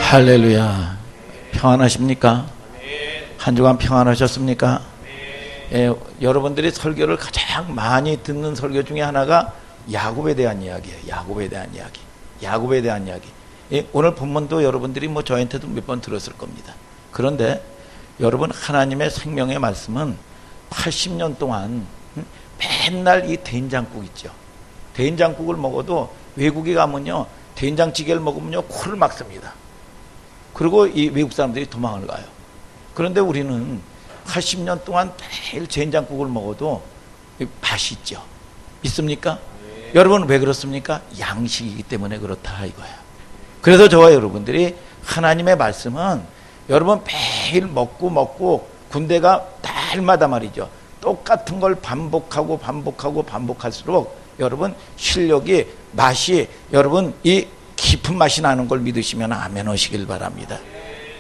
할렐루야. 평안하십니까? 한 주간 평안하셨습니까? 여러분들이 설교를 가장 많이 듣는 설교 중에 하나가 야곱에 대한 이야기예요. 야곱에 대한 이야기. 야곱에 대한 이야기. 오늘 본문도 여러분들이 저한테도 몇 번 들었을 겁니다. 그런데 여러분, 하나님의 생명의 말씀은 80년 동안 맨날 이 된장국 있죠. 된장국을 먹어도 외국에 가면요, 된장찌개를 먹으면요, 코를 막습니다. 그리고 이 외국 사람들이 도망을 가요. 그런데 우리는 80년 동안 매일 된장국을 먹어도 맛이 있죠. 있습니까? 네. 여러분, 왜 그렇습니까? 양식이기 때문에 그렇다 이거예요. 그래서 저와 여러분들이 하나님의 말씀은 여러분 매일 먹고 군대가 날마다 말이죠, 똑같은 걸 반복할수록 여러분 실력이, 맛이, 여러분 이 깊은 맛이 나는 걸 믿으시면 아멘 하시길 바랍니다.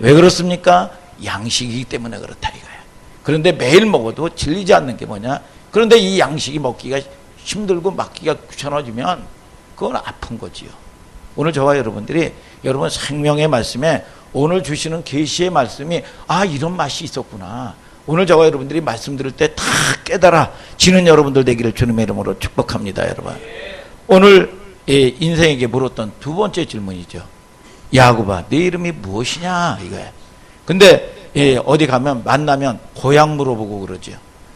왜 그렇습니까? 양식이기 때문에 그렇다 이거예요. 그런데 매일 먹어도 질리지 않는 게 뭐냐? 그런데 이 양식이 먹기가 힘들고 맡기가 귀찮아지면 그건 아픈 거지요. 오늘 저와 여러분들이 여러분 생명의 말씀에 오늘 주시는 계시의 말씀이 이런 맛이 있었구나. 오늘 저와 여러분들이 말씀 들을 때 다 깨달아지는 여러분들 되기를 주님의 이름으로 축복합니다. 여러분, 오늘 인생에게 물었던 두 번째 질문이죠. 야곱아, 네 이름이 무엇이냐 이거예요. 근데 어디 가면 만나면 고향 물어보고 그러죠.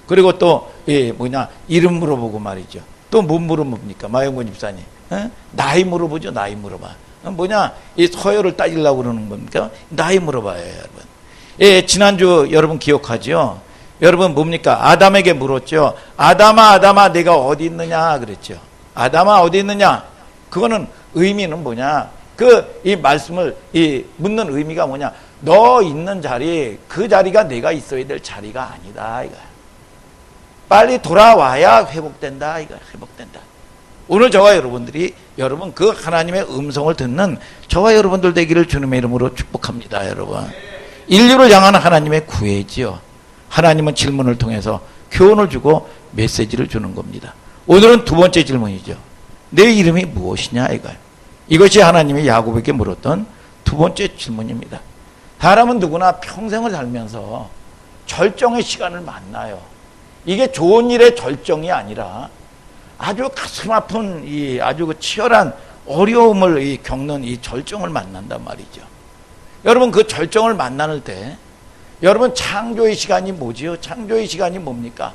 그리고 또 이름 물어보고 말이죠. 또 뭐 물어봅니까? 마영권 집사님, 나이 물어보죠. 나이 물어봐. 이 서열을 따지려고 그러는 겁니까? 나이 물어봐요, 여러분. 지난주 여러분 기억하죠? 여러분 뭡니까? 아담에게 물었죠. 아담아 내가 어디 있느냐 그랬죠. 아담아 어디 있느냐? 그거는 의미는 뭐냐? 이 말씀을 묻는 의미가 뭐냐? 너 있는 자리, 그 자리가 내가 있어야 될 자리가 아니다 이거야. 빨리 돌아와야 회복된다 이거야. 회복된다. 오늘 저와 여러분들이 여러분 그 하나님의 음성을 듣는 저와 여러분들 되기를 주님의 이름으로 축복합니다. 여러분, 인류를 향한 하나님의 구애지요. 하나님은 질문을 통해서 교훈을 주고 메시지를 주는 겁니다. 오늘은 두 번째 질문이죠. 내 이름이 무엇이냐 이거예요. 이것이 하나님이 야곱에게 물었던 두 번째 질문입니다. 사람은 누구나 평생을 살면서 절정의 시간을 만나요. 이게 좋은 일의 절정이 아니라 아주 가슴 아픈 아주 치열한 어려움을 겪는 이 절정을 만난단 말이죠. 여러분, 그 절정을 만나는 때 여러분 창조의 시간이 뭐지요? 창조의 시간이 뭡니까?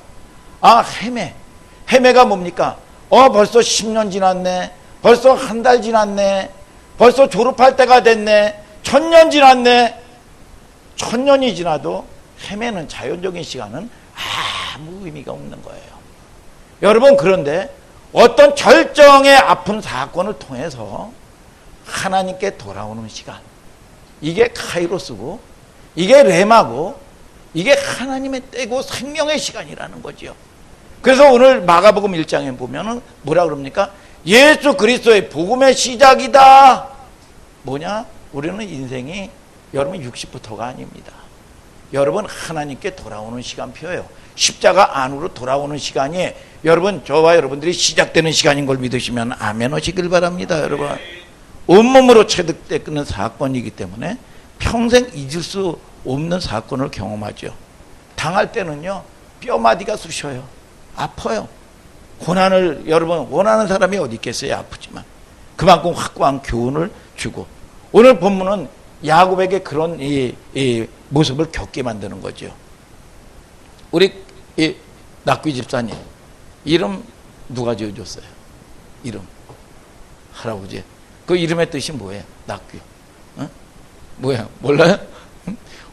헤매가 뭡니까? 벌써 10년 지났네. 벌써 한 달 지났네. 벌써 졸업할 때가 됐네. 1000년 지났네. 1000년이 지나도 헤매는 자연적인 시간은 아무 의미가 없는 거예요. 여러분, 그런데 어떤 절정의 아픈 사건을 통해서 하나님께 돌아오는 시간, 이게 카이로스고, 이게 레마고, 이게 하나님의 때고 생명의 시간이라는 거죠. 그래서 오늘 마가복음 1장에 보면은 뭐라 그럽니까? 예수 그리스도의 복음의 시작이다. 뭐냐? 우리는 인생이 여러분 60부터가 아닙니다. 여러분 하나님께 돌아오는 시간표예요. 십자가 안으로 돌아오는 시간이 여러분 저와 여러분들이 시작되는 시간인 걸 믿으시면 아멘 하시길 바랍니다. 여러분, 온몸으로 체득되는 사건이기 때문에 평생 잊을 수 없는 사건을 경험하죠. 당할 때는요, 뼈마디가 쑤셔요. 아파요. 고난을 여러분 원하는 사람이 어디 있겠어요? 아프지만 그만큼 확고한 교훈을 주고, 오늘 본문은 야곱에게 그런 이 모습을 겪게 만드는 거죠. 우리 낙귀 집사님 이름 누가 지어줬어요? 이름 할아버지. 그 이름의 뜻이 뭐예요? 낙귀. 뭐야? 몰라요?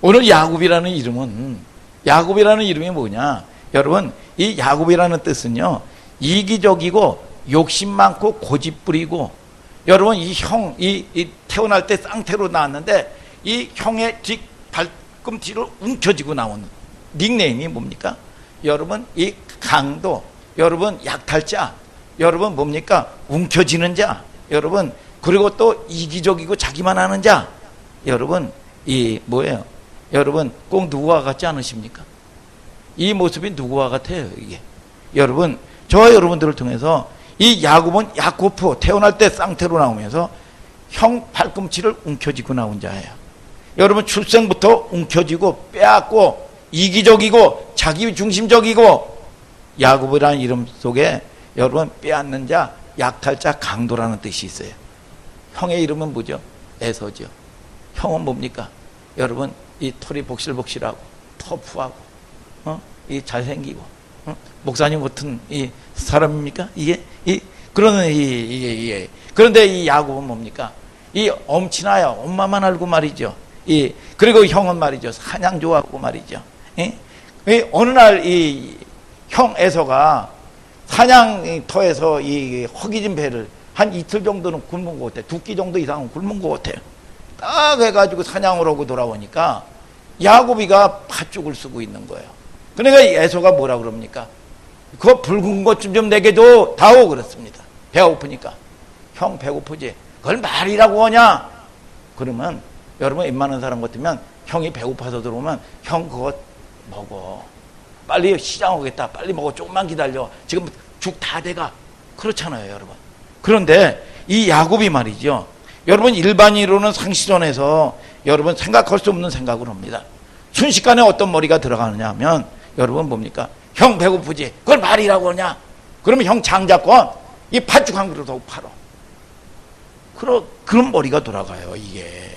오늘 야곱이라는 이름이 뭐냐? 여러분, 이 야곱이라는 뜻은요, 이기적이고 욕심 많고 고집부리고, 여러분 이 태어날 때 쌍태로 나왔는데 이 형의 발꿈 뒤로 움켜쥐고 나오는 닉네임이 뭡니까? 여러분 이 강도, 여러분 약탈자, 여러분 뭡니까? 움켜쥐는 자, 여러분 그리고 또 이기적이고 자기만 하는 자, 여러분 뭐예요? 여러분 꼭 누구와 같지 않으십니까? 이 모습이 누구와 같아요? 이게 여러분, 저와 여러분들을 통해서 이 야곱은 야코프, 태어날 때 쌍태로 나오면서 형 발꿈치를 움켜쥐고 나온 자예요. 여러분 출생부터 움켜쥐고 빼앗고 이기적이고 자기중심적이고 야곱이라는 이름 속에 여러분 빼앗는 자, 약탈자, 강도라는 뜻이 있어요. 형의 이름은 뭐죠? 에서죠. 형은 뭡니까? 여러분 이 털이 복실복실하고 터프하고 이 잘생기고 목사님 같은 이 사람입니까? 이게 그러는 이게 그런데 이 야곱은 뭡니까? 이 엄친아야 엄마만 알고 말이죠. 그리고 형은 말이죠 사냥 좋아하고 말이죠. 어느 날 이 형 에서가 사냥터에서 이 허기진 배를 한 이틀 정도는 굶은 것 같아. 2끼 정도 이상은 굶은 것 같아요. 딱 해가지고 사냥을 하고 돌아오니까 야곱이가 팥죽을 쓰고 있는 거예요. 그러니까 에서가 뭐라 그럽니까? 그거 붉은 것 좀 내게 줘 다오 그렇습니다. 배가 고프니까. 형 배고프지? 그걸 말이라고 하냐? 그러면 여러분 웬만한 사람 같으면 형이 배고파서 들어오면 형 그거 먹어. 빨리 시장 오겠다. 빨리 먹어. 조금만 기다려. 지금 죽 다 돼가. 그렇잖아요 여러분. 그런데 이 야곱이 말이죠. 여러분 일반인으로는 상식선에서 여러분 생각할 수 없는 생각을 합니다. 순식간에 어떤 머리가 들어가느냐 하면 여러분 뭡니까? 형 배고프지? 그걸 말이라고 하냐? 그러면 형 장자권 이 팥죽 한 그릇 더 팔어. 그런 머리가 돌아가요 이게.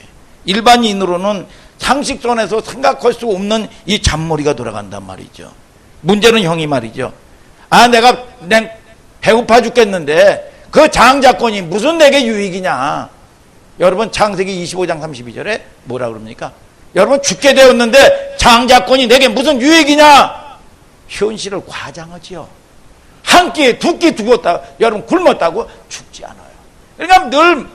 일반인으로는 상식선에서 생각할 수 없는 이 잡머리가 돌아간단 말이죠. 문제는 형이 말이죠. 내가 배고파 죽겠는데 그 장자권이 무슨 내게 유익이냐. 여러분 창세기 25장 32절에 뭐라 그럽니까? 여러분 죽게 되었는데 장자권이 내게 무슨 유익이냐. 현실을 과장하지요. 한 끼에 2끼 죽었다 여러분 굶었다고 죽지 않아요. 그러니까 늘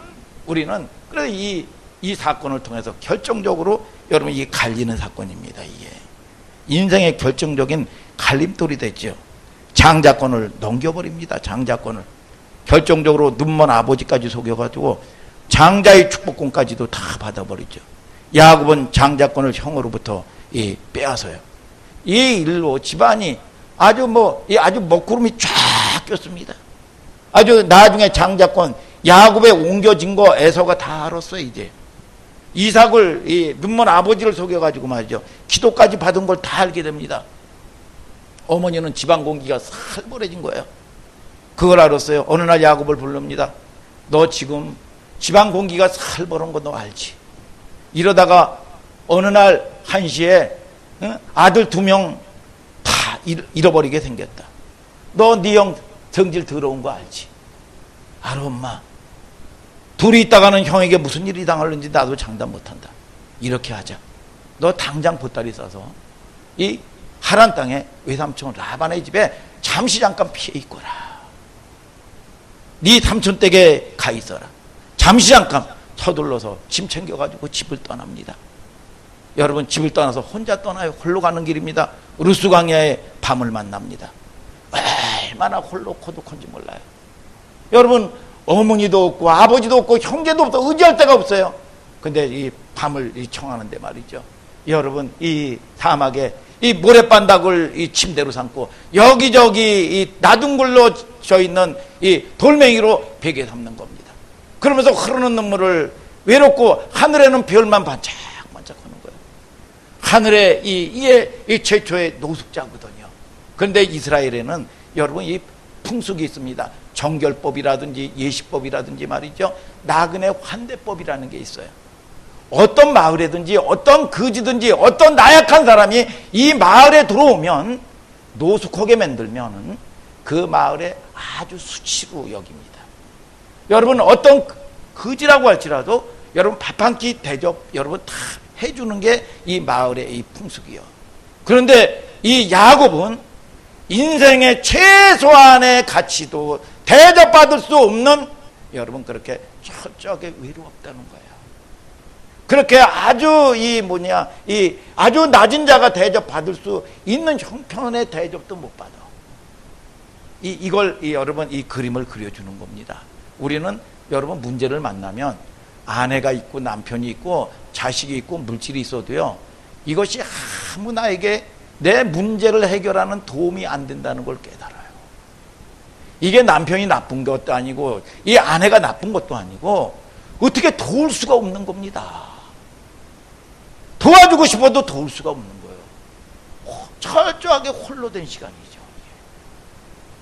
우리는 그래서 이 사건을 통해서 결정적으로 여러분 이게 갈리는 사건입니다. 이게 인생의 결정적인 갈림돌이 됐죠. 장자권을 넘겨버립니다. 장자권을 결정적으로 눈먼 아버지까지 속여가지고 장자의 축복권까지도 다 받아버리죠. 야곱은 장자권을 형으로부터 빼앗아요. 이 일로 집안이 아주 먹구름이 쫙 꼈습니다. 아주 나중에 장자권 야곱에 옮겨진 거 에서가 다 알았어요. 이제 이삭을 눈먼 아버지를 속여가지고 말이죠. 기도까지 받은 걸 다 알게 됩니다. 어머니는 집안 공기가 살벌해진 거예요. 그걸 알았어요. 어느 날 야곱을 부릅니다. 너 지금 집안 공기가 살벌한 거 너 알지? 이러다가 어느 날 1시에 아들 2명 다 잃어버리게 생겼다. 너 네 형 성질 더러운 거 알지? 알아 엄마. 둘이 있다가는 형에게 무슨 일이 당하는지 나도 장담 못한다. 이렇게 하자. 너 당장 보따리 싸서 이 하란 땅에 외삼촌 라반의 집에 잠시 잠깐 피해 있거라. 네 삼촌 댁에 가 있어라. 잠시 잠깐 서둘러서 짐 챙겨가지고 집을 떠납니다. 여러분 집을 떠나서 혼자 떠나요. 홀로 가는 길입니다. 루스 광야에 밤을 만납니다. 얼마나 홀로 고독한지 몰라요. 여러분 어머니도 없고 아버지도 없고 형제도 없고 의지할 데가 없어요. 근데 이 밤을 청하는데 말이죠. 여러분 이 사막에 이 모래반닥을 이 침대로 삼고 여기저기 이 나둥글로 져 있는 이 돌멩이로 베개 삼는 겁니다. 그러면서 흐르는 눈물을 외롭고 하늘에는 별만 반짝반짝하는 거예요. 하늘에 이 최초의 노숙자거든요. 그런데 이스라엘에는 여러분 이 풍속이 있습니다. 정결법이라든지 예시법이라든지 말이죠. 나그네 환대법이라는 게 있어요. 어떤 마을에든지 어떤 거지든지 어떤 나약한 사람이 이 마을에 들어오면 노숙하게 만들면 그 마을에 아주 수치로 여깁니다. 여러분 어떤 거지라고 할지라도 여러분 밥 한 끼 대접 여러분 다 해주는 게 이 마을의 이 풍습이요. 그런데 이 야곱은 인생의 최소한의 가치도 대접받을 수 없는 여러분 그렇게 철저하게 외로웠다는 거예요. 그렇게 아주 아주 낮은 자가 대접받을 수 있는 형편의 대접도 못 받아. 이걸 여러분 이 그림을 그려주는 겁니다. 우리는 여러분 문제를 만나면 아내가 있고 남편이 있고 자식이 있고 물질이 있어도요. 이것이 아무 나에게 내 문제를 해결하는 도움이 안 된다는 걸 깨달아요. 이게 남편이 나쁜 것도 아니고 이 아내가 나쁜 것도 아니고 어떻게 도울 수가 없는 겁니다. 도와주고 싶어도 도울 수가 없는 거예요. 철저하게 홀로 된 시간이죠.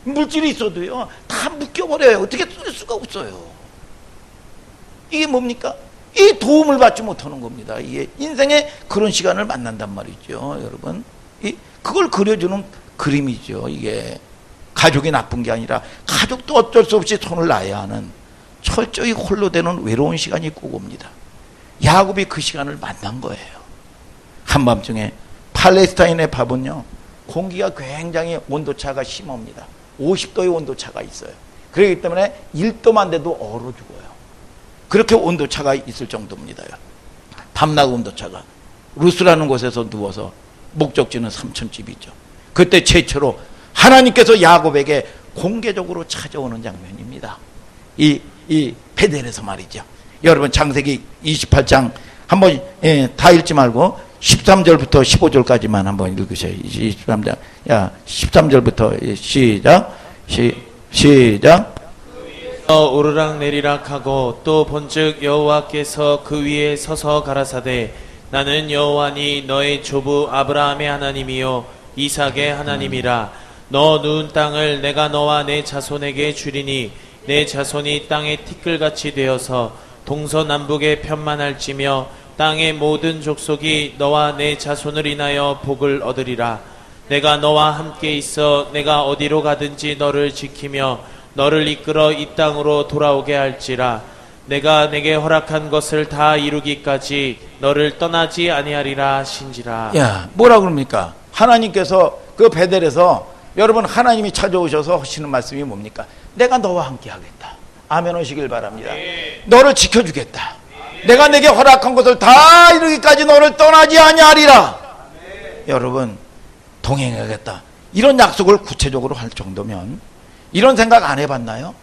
물질이 있어도요 다 묶여버려요. 어떻게 쓸 수가 없어요. 이게 뭡니까? 이 도움을 받지 못하는 겁니다. 이게 인생에 그런 시간을 만난단 말이죠. 여러분, 그걸 그려주는 그림이죠. 이게 가족이 나쁜 게 아니라 가족도 어쩔 수 없이 손을 놔야 하는 철저히 홀로 되는 외로운 시간이 꼭 옵니다. 야곱이 그 시간을 만난 거예요. 한밤중에 팔레스타인의 밥은요 공기가 굉장히 온도차가 심합니다. 50도의 온도차가 있어요. 그렇기 때문에 1도만 돼도 얼어 죽어요. 그렇게 온도차가 있을 정도입니다. 밤낮 온도차가. 루스라는 곳에서 누워서 목적지는 삼천집이죠. 그때 최초로 하나님께서 야곱에게 공개적으로 찾아오는 장면입니다. 이 베델에서 말이죠. 여러분 창세기 28장 한번 다 읽지 말고 13절부터 15절까지만 한번 읽으세요. 23장. 13절부터 시작. 오르락 내리락 하고 또 본즉 여호와께서 그 위에 서서 가라사대 나는 여호와니 너의 조부 아브라함의 하나님이요 이삭의 하나님이라. 너 누운 땅을 내가 너와 내 자손에게 주리니 내 자손이 땅의 티끌같이 되어서 동서남북에 편만할지며 땅의 모든 족속이 너와 내 자손을 인하여 복을 얻으리라. 내가 너와 함께 있어 내가 어디로 가든지 너를 지키며 너를 이끌어 이 땅으로 돌아오게 할지라. 내가 내게 허락한 것을 다 이루기까지 너를 떠나지 아니하리라 하신지라. 야, 뭐라 그럽니까? 하나님께서 그 베델에서 여러분 하나님이 찾아오셔서 하시는 말씀이 뭡니까? 내가 너와 함께 하겠다. 아멘 하시길 바랍니다. 너를 지켜주겠다. 내가 내게 허락한 것을 다 이루기까지 너를 떠나지 아니하리라. 여러분 동행하겠다. 이런 약속을 구체적으로 할 정도면 이런 생각 안 해봤나요?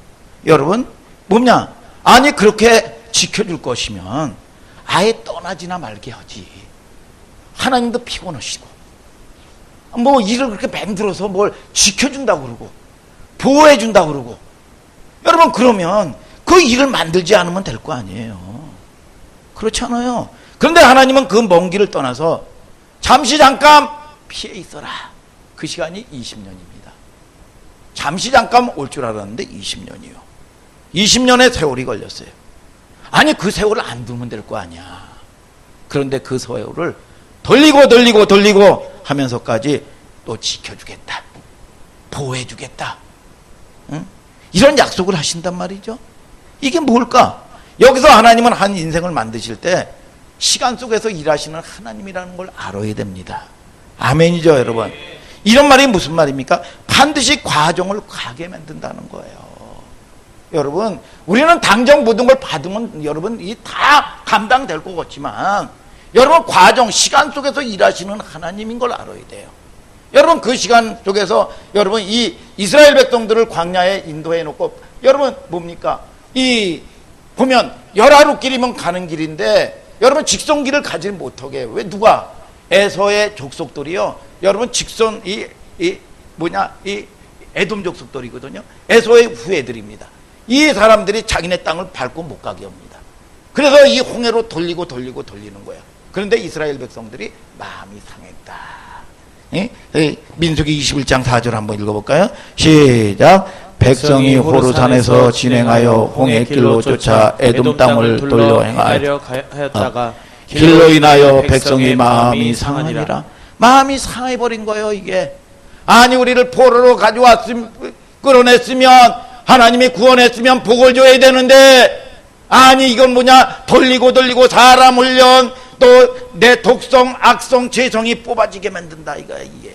여러분 뭐냐? 아니 그렇게 지켜줄 것이면 아예 떠나지나 말게 하지. 하나님도 피곤하시고 뭐 일을 그렇게 만들어서 뭘 지켜준다고 그러고 보호해준다고 그러고 여러분 그러면 그 일을 만들지 않으면 될 거 아니에요. 그렇잖아요. 그런데 하나님은 그 먼 길을 떠나서 잠시 잠깐 피해 있어라. 그 시간이 20년입니다. 잠시 잠깐 올 줄 알았는데 20년이요. 20년의 세월이 걸렸어요. 아니 그 세월을 안 두면 될 거 아니야. 그런데 그 세월을 돌리고 하면서까지 또 지켜주겠다. 보호해주겠다. 응? 이런 약속을 하신단 말이죠. 이게 뭘까? 여기서 하나님은 한 인생을 만드실 때 시간 속에서 일하시는 하나님이라는 걸 알아야 됩니다. 아멘이죠 여러분. 이런 말이 무슨 말입니까? 반드시 과정을 가게 만든다는 거예요. 여러분 우리는 당장 모든 걸 받으면 여러분 이 다 감당될 것 같지만 여러분 과정 시간 속에서 일하시는 하나님인 걸 알아야 돼요. 여러분 그 시간 속에서 여러분 이 이스라엘 백성들을 광야에 인도해 놓고 여러분 뭡니까? 이 보면 열하루 길이면 가는 길인데 여러분 직선길을 가지 못하게 왜 누가 에서의 족속들이요 여러분 직선 이 에돔 족속들이거든요. 에서의 후예들입니다. 이 사람들이 자기네 땅을 밟고 못 가게 합니다. 그래서 이 홍해로 돌리는 거예요. 그런데 이스라엘 백성들이 마음이 상했다. 민수기 21장 4절 한번 읽어볼까요? 시작. 백성이 호르산에서 진행하여 홍해길로 쫓아 에돔 땅을 돌려 행하였다가 길로 인하여 백성의 마음이 상하니라. 마음이 상해버린 거예요. 이게 아니 우리를 포로로 끌어냈으면 하나님이 구원했으면 복을 줘야 되는데 아니 이건 뭐냐? 돌리고 사람 훈련 또 내 독성 악성 죄성이 뽑아지게 만든다 이거야. 이게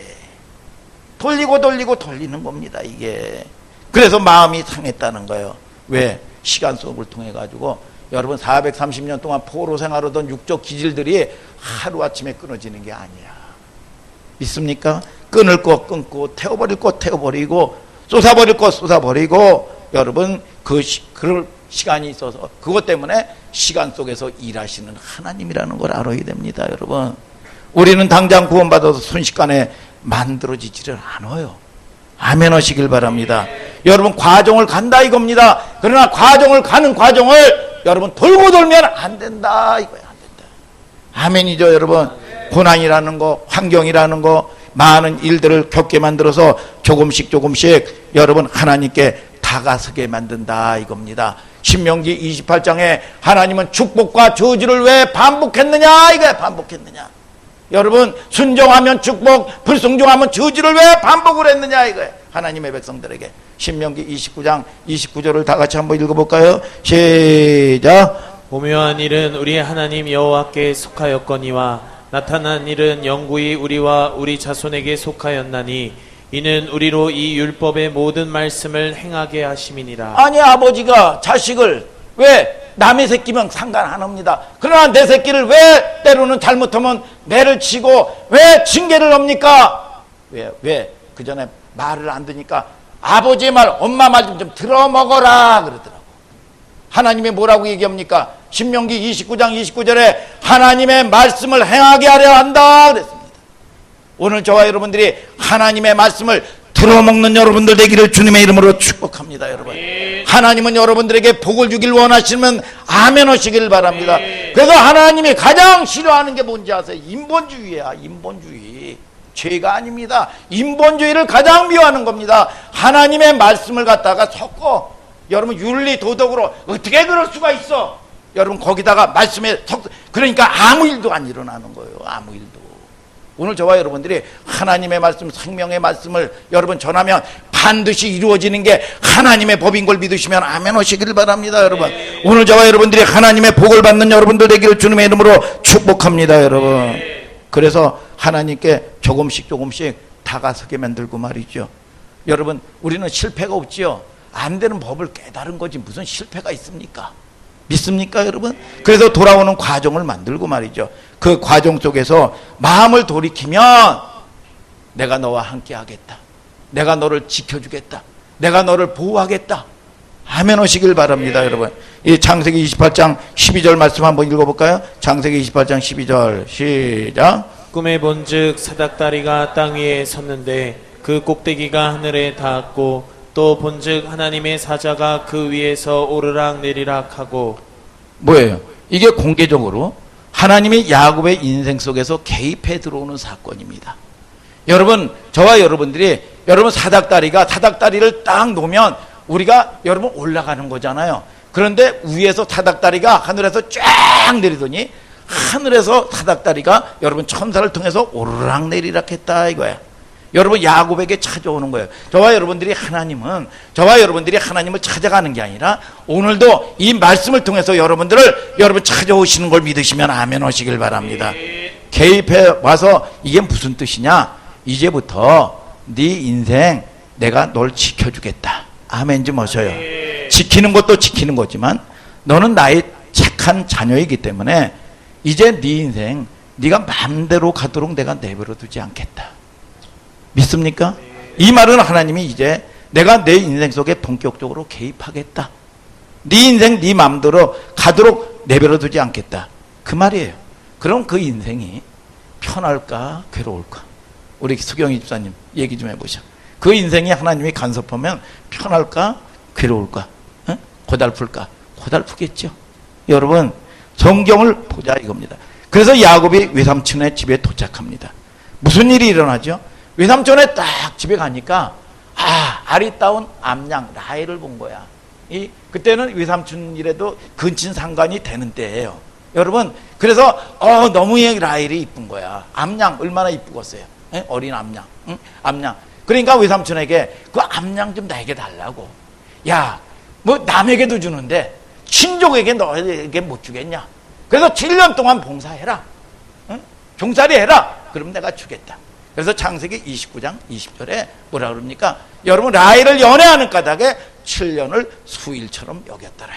돌리고 돌리는 겁니다. 이게 그래서 마음이 상했다는 거예요. 왜? 시간 속을 통해 가지고 여러분 430년 동안 포로 생활하던 육적 기질들이 하루아침에 끊어지는 게 아니야. 믿습니까? 끊을 거 끊고 태워버릴 거 태워버리고 쏟아버릴 거 쏟아버리고 여러분 그럴 시간이 있어서 그것 때문에 시간 속에서 일하시는 하나님이라는 걸 알아야 됩니다. 여러분 우리는 당장 구원받아서 순식간에 만들어지지를 않아요. 아멘 하시길 바랍니다. 여러분 과정을 간다 이겁니다. 그러나 과정을 가는 과정을 여러분 돌고 돌면 안 된다 이거야. 안 된다. 아멘이죠 여러분. 고난이라는 거, 환경이라는 거, 많은 일들을 겪게 만들어서 조금씩 여러분 하나님께 다가서게 만든다 이겁니다. 신명기 28장에 하나님은 축복과 저주를 왜 반복했느냐 이거야. 반복했느냐. 여러분 순종하면 축복, 불순종하면 저주를 왜 반복을 했느냐 이거야. 하나님의 백성들에게. 신명기 29장 29절을 다 같이 한번 읽어볼까요? 시작. 오묘한 일은 우리 하나님 여호와께 속하였거니와 나타난 일은 영구히 우리와 우리 자손에게 속하였나니 이는 우리로 이 율법의 모든 말씀을 행하게 하심이니라. 아니 아버지가 자식을 왜 남의 새끼면 상관 안 합니다. 그러나 내 새끼를 왜 때로는 잘못하면 매를 치고 왜 징계를 합니까? 왜? 그 전에 말을 안 듣니까 아버지의 말, 엄마 말 좀 들어먹어라 그러더라고. 하나님이 뭐라고 얘기합니까? 신명기 29장 29절에 하나님의 말씀을 행하게 하려 한다 그랬습니다. 오늘 저와 여러분들이 하나님의 말씀을 들어먹는 여러분들 되기를 주님의 이름으로 축복합니다. 여러분 하나님은 여러분들에게 복을 주길 원하시면 아멘 하시길 바랍니다. 그래서 하나님이 가장 싫어하는 게 뭔지 아세요? 인본주의야. 인본주의. 죄가 아닙니다. 인본주의를 가장 미워하는 겁니다. 하나님의 말씀을 갖다가 섞어 여러분 윤리 도덕으로 어떻게 그럴 수가 있어? 여러분 거기다가 말씀에 그러니까 아무 일도 안 일어나는 거예요. 아무 일도. 오늘 저와 여러분들이 하나님의 말씀, 생명의 말씀을 여러분 전하면 반드시 이루어지는 게 하나님의 법인 걸 믿으시면 아멘 하시길 바랍니다. 여러분 오늘 저와 여러분들이 하나님의 복을 받는 여러분들 되기를 주님의 이름으로 축복합니다. 여러분 그래서 하나님께 조금씩 다가서게 만들고 말이죠. 여러분 우리는 실패가 없지요. 안 되는 법을 깨달은 거지 무슨 실패가 있습니까? 믿습니까 여러분? 그래서 돌아오는 과정을 만들고 말이죠. 그 과정 속에서 마음을 돌이키면 내가 너와 함께 하겠다. 내가 너를 지켜주겠다. 내가 너를 보호하겠다. 아멘 하시길 바랍니다. 여러분 이 창세기 28장 12절 말씀 한번 읽어볼까요? 창세기 28장 12절 시작. 꿈에 본즉 사닥다리가 땅 위에 섰는데 그 꼭대기가 하늘에 닿았고 또 본즉 하나님의 사자가 그 위에서 오르락 내리락 하고. 뭐예요? 이게 공개적으로 하나님이 야곱의 인생 속에서 개입해 들어오는 사건입니다. 여러분 저와 여러분들이 여러분 사닥다리를 딱 놓으면 우리가 여러분 올라가는 거잖아요. 그런데 위에서 사닥다리가 하늘에서 쫙 내리더니 하늘에서 사닥다리가 여러분 천사를 통해서 오르락 내리락 했다 이거야. 여러분 야곱에게 찾아오는 거예요. 저와 여러분들이 하나님을 찾아가는 게 아니라 오늘도 이 말씀을 통해서 여러분들을 여러분 찾아오시는 걸 믿으시면 아멘 하시길 바랍니다. 개입해 와서 이게 무슨 뜻이냐? 이제부터 네 인생 내가 널 지켜주겠다. 아멘 좀 하셔요. 지키는 것도 지키는 거지만 너는 나의 착한 자녀이기 때문에 이제 네 인생 네가 마음대로 가도록 내가 내버려 두지 않겠다. 믿습니까? 이 말은 하나님이 이제 내가 내 인생 속에 본격적으로 개입하겠다. 네 인생 네 마음대로 가도록 내버려 두지 않겠다. 그 말이에요. 그럼 그 인생이 편할까 괴로울까? 우리 수경이 집사님 얘기 좀 해보셔. 그 인생이 하나님이 간섭하면 편할까 괴로울까? 응? 고달플까? 고달프겠죠. 여러분 성경을 보자 이겁니다. 그래서 야곱이 외삼촌의 집에 도착합니다. 무슨 일이 일어나죠? 외삼촌에 딱 집에 가니까 아리따운 암양 라헬을 본 거야. 그때는 외삼촌이라도 근친상간이 되는 때예요. 여러분 그래서 너무 라헬이 이쁜 거야. 암양 얼마나 이쁘겠어요. 어린 암양. 응? 암양. 그러니까 외삼촌에게 그 암양 좀 나에게 달라고. 야, 뭐 남에게도 주는데 친족에게 너에게 못 주겠냐? 그래서 7년 동안 봉사해라. 응? 종살이 해라. 그럼 내가 주겠다. 그래서 창세기 29장 20절에 뭐라 그럽니까? 여러분 라헬을 연애하는 까닭에 7년을 수일처럼 여겼더라.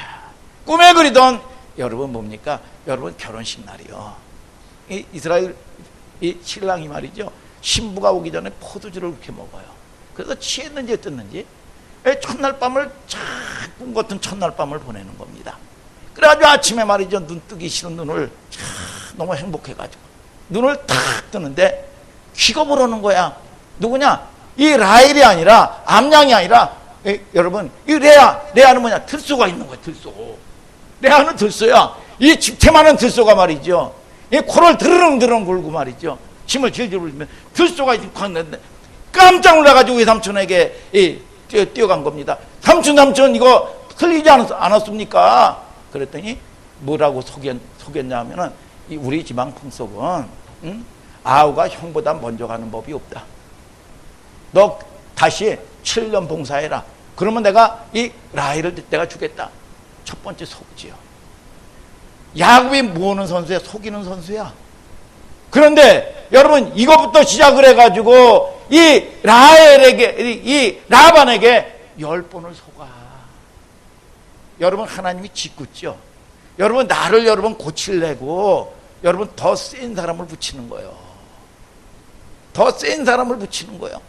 꿈에 그리던 여러분 뭡니까? 여러분 결혼식 날이요. 이 이스라엘 이 신랑이 말이죠. 신부가 오기 전에 포도주를 그렇게 먹어요. 그래서 취했는지 어땠는지 첫날 밤을 꿈 같은 첫날 밤을 보내는 겁니다. 그래가지고 아침에 말이죠. 눈 뜨기 싫은 눈을 너무 행복해가지고 눈을 탁 뜨는데 귀가 불어오는 거야. 누구냐? 이 라헬이 아니라 암양이 아니라 여러분 이 레아는 뭐냐? 들소가 있는 거야. 들소. 레아는 들소야. 이 집채만한 들소가 말이죠. 이 코를 드르렁드르렁 굴고 말이죠. 침을 질질 흘리면 들소가 이렇게 컸는데 깜짝 놀라가지고 외삼촌에게 뛰어간 겁니다. 삼촌 이거 틀리지 않았습니까? 그랬더니 뭐라고 속였냐 하면은 우리 집안 풍속은 아우가 형보다 먼저 가는 법이 없다. 너 다시 7년 봉사해라. 그러면 내가 이 라헬을 내가 주겠다. 첫 번째 속지요. 야곱이 모으는 선수야, 속이는 선수야. 그런데 여러분 이것부터 시작을 해가지고 이 라헬에게, 이 라반에게 10번을 속아. 여러분 하나님이 짓궂죠. 여러분 나를 여러분 고치려고 여러분 더 센 사람을 붙이는 거예요. 더 센 사람을 붙이는 거예요.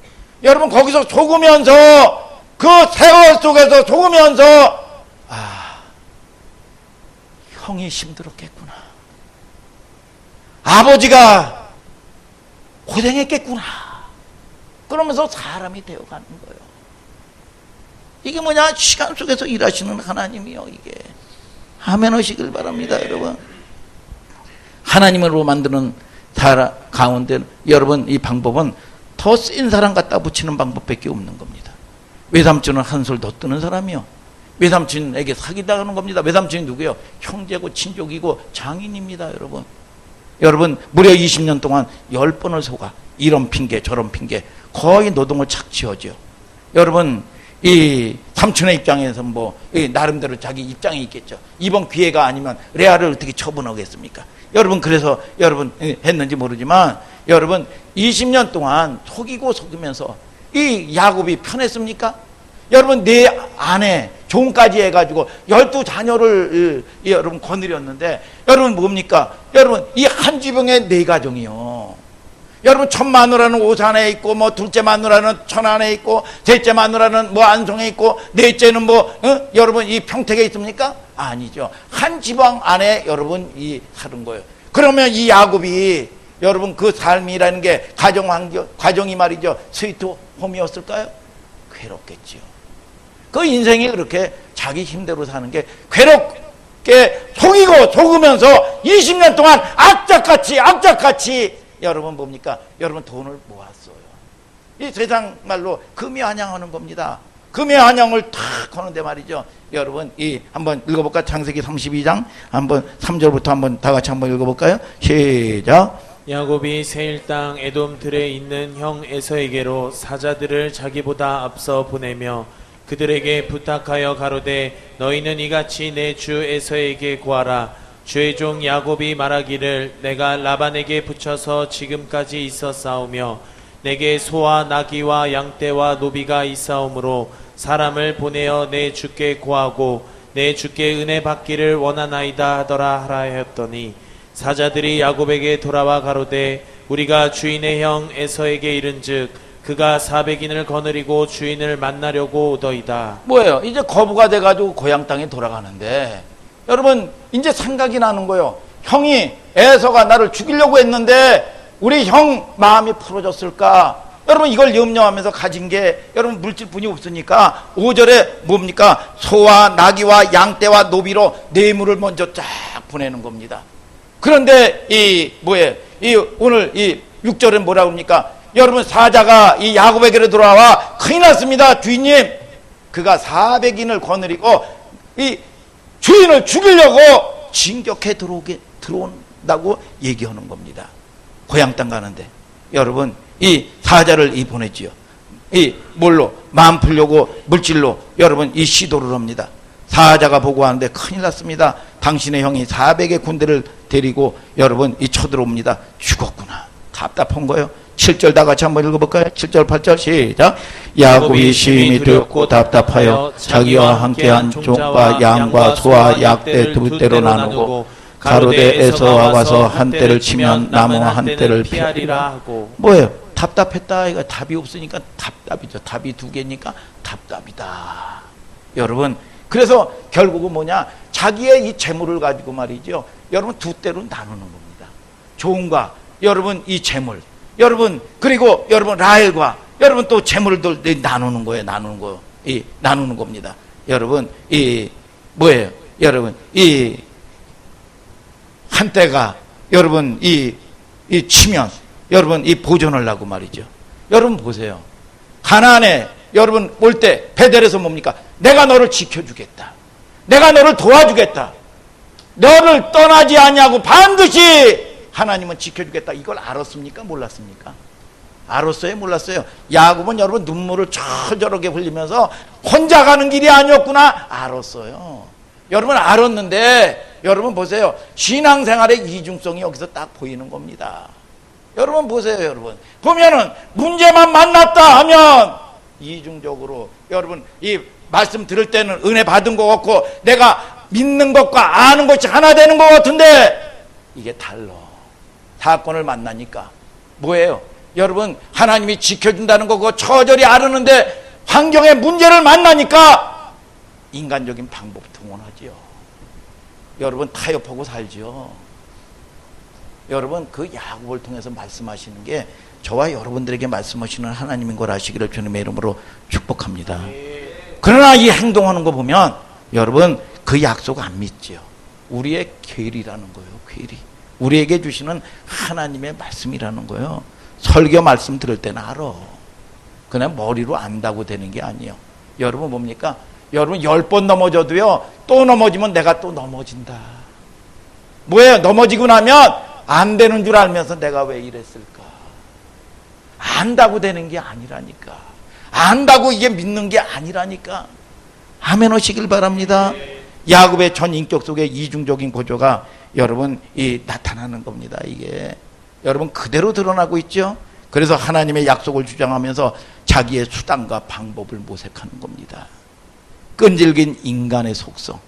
여러분 거기서 속으면서 그 세월 속에서 속으면서 형이 힘들었겠구나. 아버지가 고생했겠구나. 그러면서 사람이 되어가는 거예요. 이게 뭐냐? 시간 속에서 일하시는 하나님이요. 이게 아멘 하시길 바랍니다. 여러분 하나님으로 만드는 사람 가운데 여러분 이 방법은 더 센 사람 갖다 붙이는 방법밖에 없는 겁니다. 외삼촌은 한술 더 뜨는 사람이요. 외삼촌에게 사기당하는 겁니다. 외삼촌이 누구예요? 형제고 친족이고 장인입니다. 여러분 무려 20년 동안 10번을 속아. 이런 핑계 저런 핑계 거의 노동을 착취하죠. 여러분 이 삼촌의 입장에서 뭐 나름대로 자기 입장이 있겠죠. 이번 기회가 아니면 레아를 어떻게 처분하겠습니까? 여러분 그래서 여러분 했는지 모르지만 여러분 20년 동안 속이면서 이 야곱이 편했습니까? 여러분 내 아내 종까지 해가지고 12자녀를 여러분 거느렸는데 여러분 뭡니까? 여러분 이 한 지붕에 4가정이요. 여러분 첫 마누라는 오산에 있고 뭐 둘째 마누라는 천안에 있고 셋째 마누라는 뭐 안성에 있고 넷째는 뭐 여러분 이 평택에 있습니까? 아니죠. 한 지방 안에 여러분 이 사는 거예요. 그러면 이 야곱이 여러분 그 삶이라는 게 가정이 말이죠. 스위트 홈이었을까요? 괴롭겠지요. 그 인생이 그렇게 자기 힘대로 사는 게 괴롭게 속으면서 20년 동안 악착같이 여러분 뭡니까? 여러분 돈을 모았어요. 이 세상 말로 금이 환영하는 겁니다. 금이 환영을 탁 하는데 말이죠. 여러분 이 한번 읽어볼까? 창세기 32장 한번 3절부터 한번 다 같이 한번 읽어볼까요? 시작. 야곱이 세일 땅 에돔 들에 있는 형 에서에게로 사자들을 자기보다 앞서 보내며 그들에게 부탁하여 가로되 너희는 이같이 내 주 에서에게 구하라. 주의 종 야곱이 말하기를 내가 라반에게 붙여서 지금까지 있었사오며 내게 소와 나귀와 양떼와 노비가 있사오므로 사람을 보내어 내 주께 구하고 내 주께 은혜 받기를 원하나이다 하더라 하라 하였더니 사자들이 야곱에게 돌아와 가로되 우리가 주인의 형 에서에게 이른즉 그가 400인을 거느리고 주인을 만나려고 오더이다. 뭐예요? 이제 거부가 돼가지고 고향 땅에 돌아가는데 여러분 이제 생각이 나는 거예요. 형이 에서가 나를 죽이려고 했는데 우리 형 마음이 풀어졌을까? 여러분 이걸 염려하면서 가진 게 여러분 물질뿐이 없으니까 5절에 뭡니까? 소와 나귀와 양떼와 노비로 뇌물을 먼저 쫙 보내는 겁니다. 그런데 오늘 이 6절은 뭐라고 합니까? 여러분 사자가 이 야곱에게로 돌아와 큰일 났습니다. 주인님 그가 400인을 거느리고 이 주인을 죽이려고 진격해 들어온다고 얘기하는 겁니다. 고향 땅 가는데 여러분 이 사자를 보내지요. 이 뭘로? 마음 풀려고 물질로 여러분 이 시도를 합니다. 사자가 보고하는데 큰일 났습니다. 당신의 형이 400의 군대를 데리고 여러분 이 쳐들어옵니다. 죽었구나. 답답한 거예요. 7절 다 같이 한번 읽어볼까요? 7절 8절 시작. 야곱이 심히 두렵고 답답하여 자기와 함께한 종과 양과 소와 약대 두 떼로 나누고 가로되 에서와 와서 한 떼를 치면 나무 한 떼를 피하리라 하고. 뭐예요? 답답했다. 이거 답이 없으니까 답답이죠. 답이 2개니까 답답이다. 여러분 그래서 결국은 뭐냐? 자기의 이 재물을 가지고 말이죠. 여러분 2떼로 나누는 겁니다. 종과 여러분 이 재물 여러분 그리고 여러분 라헬과 여러분 또 재물들 나누는 거예요. 나누는 겁니다. 여러분 이 뭐예요? 여러분 이 한때가 여러분 이 치면 여러분 이 보존하려고 말이죠. 여러분 보세요. 가나안에 여러분 올 때 베델에서 뭡니까? 내가 너를 지켜주겠다. 내가 너를 도와주겠다. 너를 떠나지 않냐고 반드시 하나님은 지켜주겠다. 이걸 알았습니까? 몰랐습니까? 알았어요? 몰랐어요? 야곱은 여러분 눈물을 절절하게 흘리면서 혼자 가는 길이 아니었구나. 알았어요. 여러분 알았는데 여러분 보세요. 신앙생활의 이중성이 여기서 딱 보이는 겁니다. 여러분 보세요. 여러분 보면은 문제만 만났다 하면 이중적으로 여러분 이 말씀 들을 때는 은혜 받은 것 같고 내가 믿는 것과 아는 것이 하나 되는 것 같은데 이게 달라. 사건을 만나니까 뭐예요? 여러분 하나님이 지켜준다는 거 그거 처절히 알았는데 환경의 문제를 만나니까 인간적인 방법 동원하지요. 여러분 타협하고 살지요. 여러분 그 야곱을 통해서 말씀하시는 게 저와 여러분들에게 말씀하시는 하나님인 걸 아시기를 주님의 이름으로 축복합니다. 그러나 이 행동하는 거 보면 여러분 그 약속 안 믿지요. 우리의 계리라는 거예요. 계리. 우리에게 주시는 하나님의 말씀이라는 거예요. 설교 말씀 들을 때는 알아. 그냥 머리로 안다고 되는 게 아니에요. 여러분 뭡니까? 여러분 10번 넘어져도요. 또 넘어지면 내가 또 넘어진다. 뭐예요? 넘어지고 나면 안 되는 줄 알면서 내가 왜 이랬을까? 안다고 되는 게 아니라니까. 안다고 이게 믿는 게 아니라니까. 아멘 하시길 바랍니다. 야곱의 전 인격 속에 이중적인 구조가 여러분 이 나타나는 겁니다. 이게 여러분 그대로 드러나고 있죠. 그래서 하나님의 약속을 주장하면서 자기의 수단과 방법을 모색하는 겁니다. 끈질긴 인간의 속성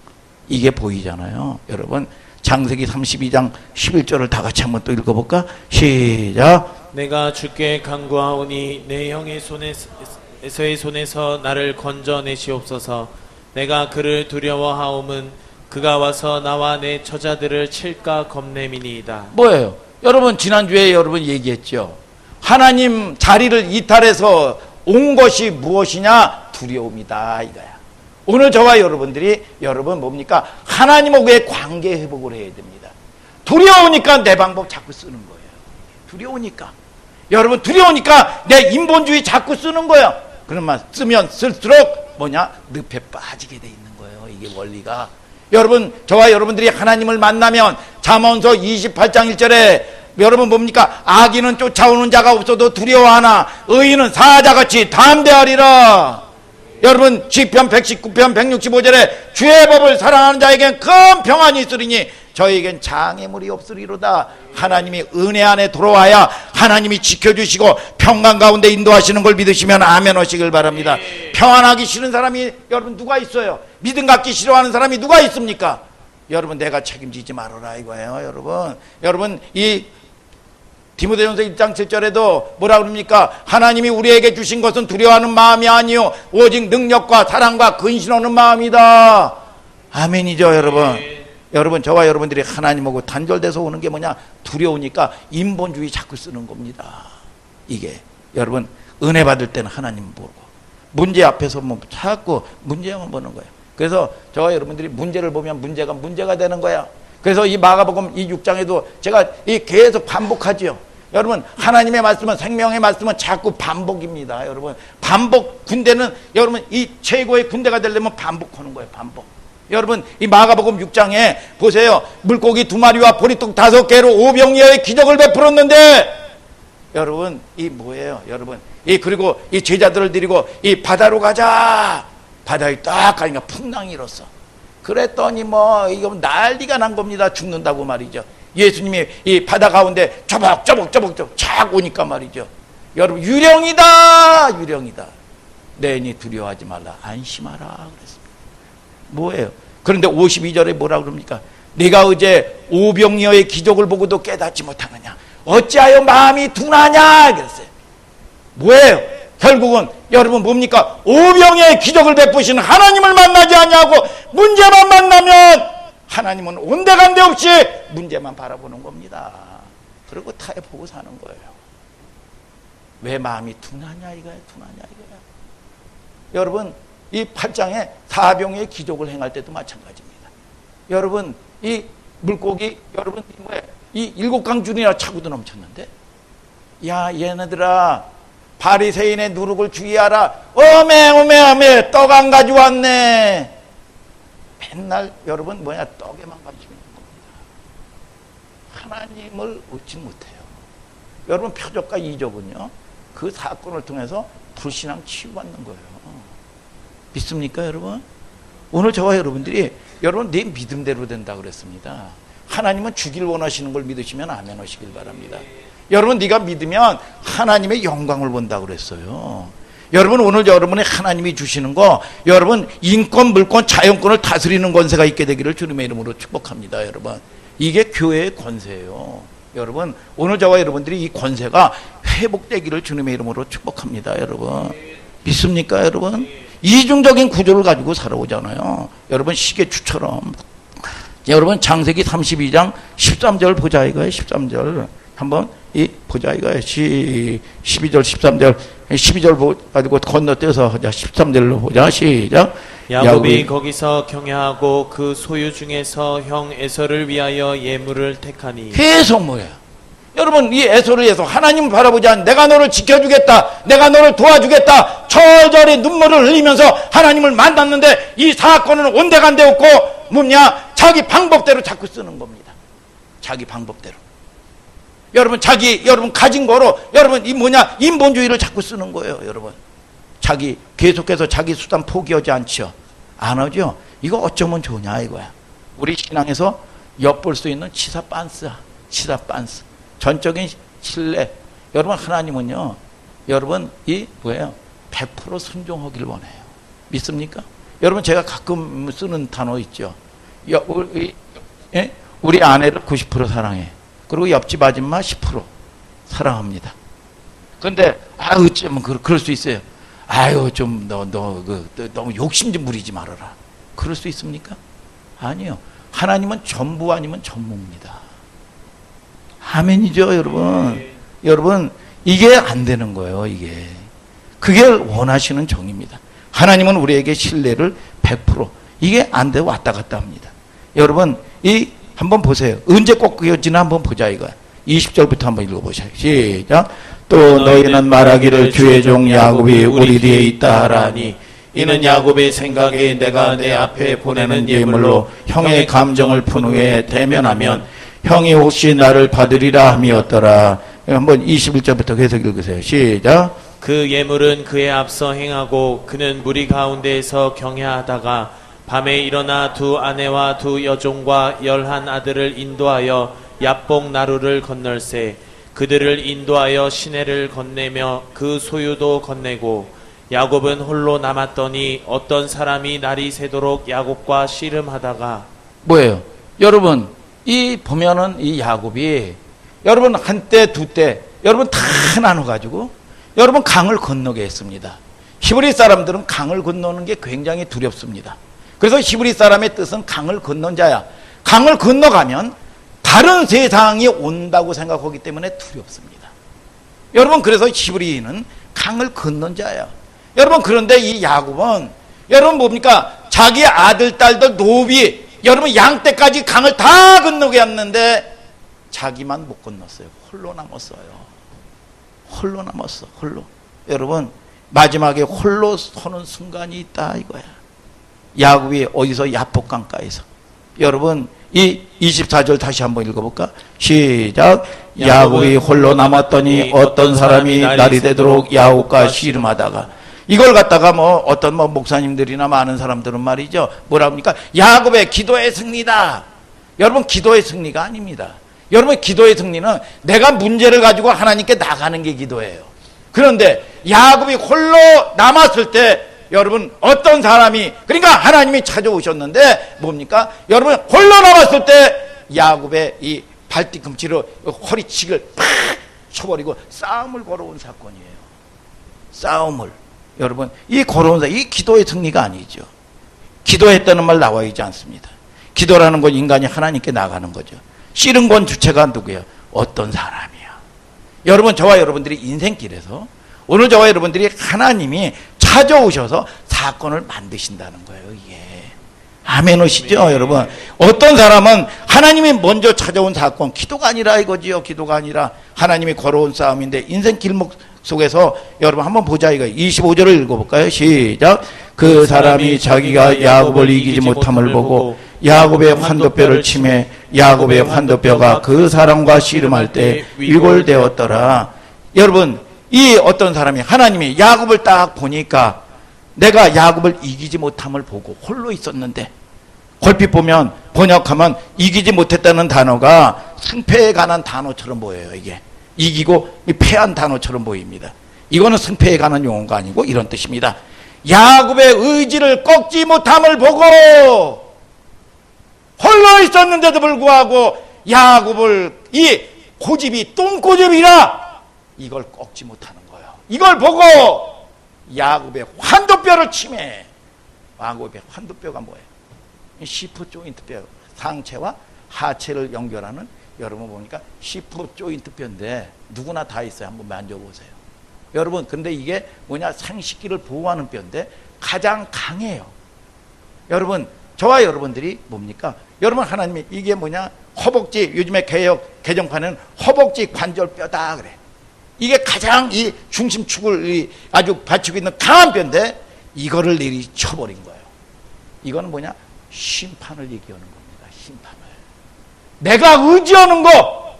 이게 보이잖아요. 여러분 창세기 32장 11절을 다 같이 한번 또 읽어볼까? 시작. 내가 주께 간구하오니 내 형의 손에서의 손에서 나를 건져내시옵소서. 내가 그를 두려워하옴은 그가 와서 나와 내 처자들을 칠까 겁냄이니이다. 뭐예요? 여러분 지난주에 여러분 얘기했죠. 하나님 자리를 이탈해서 온 것이 무엇이냐? 두려움이다 이거야. 오늘 저와 여러분들이 여러분 뭡니까? 하나님하고의 관계 회복을 해야 됩니다. 두려우니까 내 방법 자꾸 쓰는 거예요. 두려우니까 여러분 두려우니까 내 인본주의 자꾸 쓰는 거예요. 그러면 쓰면 쓸수록 뭐냐? 늪에 빠지게 돼 있는 거예요. 이게 원리가. 여러분 저와 여러분들이 하나님을 만나면 잠언서 28장 1절에 여러분 뭡니까? 악인은 쫓아오는 자가 없어도 두려워하나 의인은 사자같이 담대하리라. 여러분 시편 119편 165절에 주의 법을 사랑하는 자에겐 큰 평안이 있으리니 저에겐 장애물이 없으리로다. 하나님이 은혜 안에 들어와야 하나님이 지켜주시고 평강 가운데 인도하시는 걸 믿으시면 아멘 하시길 바랍니다. 평안하기 싫은 사람이 여러분 누가 있어요? 믿음 갖기 싫어하는 사람이 누가 있습니까? 여러분 내가 책임지지 말아라 이거예요. 여러분 이 디모데전서 1장 7절에도 뭐라 그럽니까? 하나님이 우리에게 주신 것은 두려워하는 마음이 아니요 오직 능력과 사랑과 근신하는 마음이다. 아멘이죠 여러분. 여러분 저와 여러분들이 하나님하고 단절돼서 오는 게 뭐냐? 두려우니까 인본주의 자꾸 쓰는 겁니다. 이게 여러분 은혜 받을 때는 하나님 보고 문제 앞에서 뭐 자꾸 문제만 보는 거예요. 그래서 저와 여러분들이 문제를 보면 문제가 되는 거야. 그래서 이 마가복음 이 6장에도 제가 이 계속 반복하지요. 여러분 하나님의 말씀은 생명의 말씀은 자꾸 반복입니다. 여러분 반복 군대는 여러분 이 최고의 군대가 되려면 반복하는 거예요. 반복. 여러분 이 마가복음 6장에 보세요. 물고기 2마리와 보리떡 5개로 오병이어의 기적을 베풀었는데 여러분 이 뭐예요? 여러분 이 그리고 이 제자들을 데리고 이 바다로 가자. 바다에 딱 가니까 풍랑이 일었어. 그랬더니 뭐 이거 난리가 난 겁니다. 죽는다고 말이죠. 예수님이 이 바다 가운데 쪼벅 착 오니까 말이죠. 여러분 유령이다. 내니 두려워하지 말라. 안심하라 그랬습니다. 뭐예요? 그런데 52절에 뭐라 그럽니까? 네가 어제 오병이어의 기적을 보고도 깨닫지 못하느냐? 어찌하여 마음이 둔하냐? 그랬어요. 뭐예요? 결국은 여러분 뭡니까? 오병이어의 기적을 베푸시는 하나님을 만나지 않냐고 문제만 만나면 하나님은 온데간데 없이 문제만 바라보는 겁니다. 그리고 타협하고 사는 거예요. 왜 마음이 둔하냐 이거야. 여러분 이 8장에 사병의 기적을 행할 때도 마찬가지입니다. 여러분 이 물고기 여러분 이 7강줄이나 차고도 넘쳤는데, 야 얘네들아 바리새인의 누룩을 주의하라. 어메 떡 안 가져왔네. 맨날 여러분 떡에만 관심 있는 겁니다. 하나님을 얻지 못해요. 여러분 표적과 이적은요 그 사건을 통해서 불신앙 치유받는 거예요. 믿습니까 여러분? 오늘 저와 여러분들이 여러분 내 믿음대로 된다 그랬습니다. 하나님은 주길 원하시는 걸 믿으시면 아멘 하시길 바랍니다. 여러분 네가 믿으면 하나님의 영광을 본다 그랬어요. 여러분 오늘 여러분의 하나님이 주시는 거, 여러분 인권 물권 자연권을 다스리는 권세가 있게 되기를 주님의 이름으로 축복합니다. 여러분 이게 교회의 권세예요. 여러분 오늘 저와 여러분들이 이 권세가 회복되기를 주님의 이름으로 축복합니다. 여러분 믿습니까 여러분? 이중적인 구조를 가지고 살아오잖아요. 여러분 시계추처럼. 여러분 창세기 32장 13절 보자 이거예요. 13절 한번 보자 이거예요. 12절 13절 12절 가지고 건너뛰어서 13절로 보자. 시작. 야곱이 거기서 경야하고 그 소유 중에서 형 에서를 위하여 예물을 택하니. 계속 뭐예요? 여러분 이 에서를 위해서 하나님을 바라보지 않는, 내가 너를 지켜주겠다, 내가 너를 도와주겠다, 절절히 눈물을 흘리면서 하나님을 만났는데 이 사건은 온데간데 없고 뭐냐? 자기 방법대로 자꾸 쓰는 겁니다. 자기 방법대로. 여러분 여러분 가진 거로 여러분 인본주의를 자꾸 쓰는 거예요. 여러분 계속해서 자기 수단 포기하지 않죠. 안 하죠. 이거 어쩌면 좋냐 이거야. 우리 신앙에서 엿볼 수 있는 치사 빤스야. 치사 빤스. 전적인 신뢰. 여러분 하나님은요 여러분 100% 순종하길 원해요. 믿습니까? 여러분 제가 가끔 쓰는 단어 있죠. 우리 아내를 90% 사랑해. 그리고 옆집 아줌마 10% 사랑합니다. 근데 어쩌면 그럴 수 있어요. 아유 좀 너무 욕심 좀 부리지 말아라. 그럴 수 있습니까? 아니요. 하나님은 전부 아니면 전무입니다. 아멘이죠 여러분. 여러분 이게 안 되는 거예요. 그게 원하시는 정입니다. 하나님은 우리에게 신뢰를 100% 이게 안 돼 왔다 갔다 합니다. 여러분 한번 보세요. 언제 꼭 그어지나 한번 보자 이거야. 20절부터 한번 읽어보세요. 시작. 또 너희는 말하기를 주의 종 야곱이 우리 뒤에 있다 하라니 이는 야곱의 생각에 내가 내 앞에 보내는 예물로 형의 감정을 푼 후에 대면하면 형이 혹시 나를 받으리라 함이었더라. 한번 21절부터 계속 읽으세요. 시작. 그 예물은 그의 앞서 행하고 그는 무리 가운데에서 경야하다가 밤에 일어나 두 아내와 두 여종과 11 아들을 인도하여 야복 나루를 건널세 그들을 인도하여 시내를 건네며 그 소유도 건네고 야곱은 홀로 남았더니 어떤 사람이 날이 새도록 야곱과 씨름하다가. 뭐예요? 여러분 보면은 이 야곱이 여러분 한때 두때 여러분 다 나눠가지고 여러분 강을 건너게 했습니다. 히브리 사람들은 강을 건너는 게 굉장히 두렵습니다. 그래서 히브리 사람의 뜻은 강을 건넌 자야. 강을 건너가면 다른 세상이 온다고 생각하기 때문에 두렵습니다. 여러분 그래서 히브리인은 강을 건넌 자야. 여러분 그런데 이 야곱은 여러분 뭡니까? 자기 아들 딸들 노비 여러분 양떼까지 강을 다 건너게 했는데 자기만 못 건넜어요. 홀로 남았어요. 홀로 남았어. 홀로. 여러분 마지막에 홀로 서는 순간이 있다 이거야. 야곱이 어디서? 야복강가에서. 여러분 이 24절 다시 한번 읽어볼까? 시작. 야곱이 홀로 남았더니 어떤 사람이 날이 되도록 야곱과 씨름하다가. 이걸 갖다가 어떤 목사님들이나 많은 사람들은 말이죠. 뭐라 합니까? 야곱의 기도의 승리다. 여러분 기도의 승리가 아닙니다. 여러분 기도의 승리는 내가 문제를 가지고 하나님께 나가는 게 기도예요. 그런데 야곱이 홀로 남았을 때 여러분 어떤 사람이 그러니까 하나님이 찾아오셨는데 뭡니까? 여러분 홀로 남았을 때 야곱의 이 발뒤꿈치로 허리치기를 팍 쳐버리고 싸움을 걸어온 사건이에요. 싸움을. 여러분 이 걸어온 이 기도의 승리가 아니죠. 기도했다는 말 나와 있지 않습니다. 기도라는 건 인간이 하나님께 나가는 거죠. 씨름 건 주체가 누구예요? 어떤 사람이야. 여러분 저와 여러분들이 인생길에서 오늘 저와 여러분들이 하나님이 찾아오셔서 사건을 만드신다는 거예요. 이게 아멘 오시죠, 여러분? 어떤 사람은 하나님이 먼저 찾아온 사건, 기도가 아니라 이거지요. 기도가 아니라 하나님이 걸어온 싸움인데 인생 길목 속에서 여러분 한번 보자 이거. 25절을 읽어볼까요? 시작. 그 사람이 자기가 야곱을 이기지 못함을 보고 야곱의 환도뼈를 치매 야곱의 환도뼈가 그 사람과 씨름할 때 위골되었더라. 여러분, 이 어떤 사람이 하나님이 야곱을 딱 보니까 내가 야곱을 이기지 못함을 보고 홀로 있었는데, 얼핏 보면 번역하면 이기지 못했다는 단어가 승패에 관한 단어처럼 보여요. 이게 이기고 패한 단어처럼 보입니다. 이거는 승패에 관한 용어가 아니고 이런 뜻입니다. 야곱의 의지를 꺾지 못함을 보고 홀로 있었는데도 불구하고 야곱을 이 고집이 똥고집이라 이걸 꺾지 못하는 거예요. 이걸 보고 야곱의 환도뼈를 치매. 야곱의 환도뼈가 뭐예요? 시프 조인트 뼈, 상체와 하체를 연결하는, 여러분 보니까 시프 조인트 뼈인데 누구나 다 있어요. 한번 만져보세요. 여러분, 근데 이게 뭐냐, 생식기를 보호하는 뼈인데 가장 강해요. 여러분, 저와 여러분들이 뭡니까? 여러분, 하나님이 이게 뭐냐, 허벅지, 요즘에 개정판은 허벅지 관절뼈다 그래. 이게 가장 이 중심축을 아주 받치고 있는 강한 뼈인데 이거를 내리쳐버린 거예요. 이거는 뭐냐, 심판을 얘기하는 겁니다. 심판을. 내가 의지하는 거,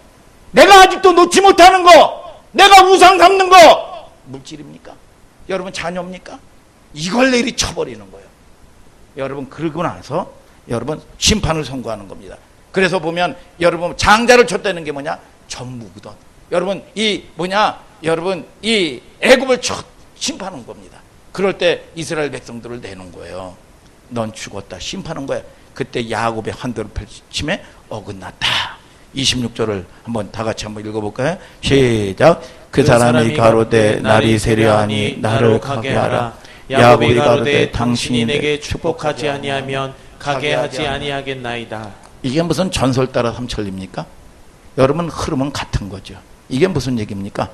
내가 아직도 놓지 못하는 거, 내가 우상 삼는 거 물질입니까? 여러분, 자녀입니까? 이걸 내리쳐버리는 거예요. 여러분, 그러고 나서 여러분 심판을 선고하는 겁니다. 그래서 보면 여러분 장자를 쳤다는 게 뭐냐, 전무거든. 여러분 이 뭐냐, 여러분 이 애굽을 심판한 겁니다. 그럴 때 이스라엘 백성들을 내놓은 거예요. 넌 죽었다, 심판한 거야. 그때 야곱의 환도를 펼침에 어긋났다. 26절을 한번 다 같이 한번 읽어볼까요? 시작. 그 사람이 가로되 날이 세려하니 나를 가게 하라. 야곱이 가로되 당신이 내게 축복하지 아니하면 가게 하지 아니하겠나이다. 이게 무슨 전설 따라 삼천리입니까? 여러분, 흐름은 같은 거죠. 이게 무슨 얘기입니까?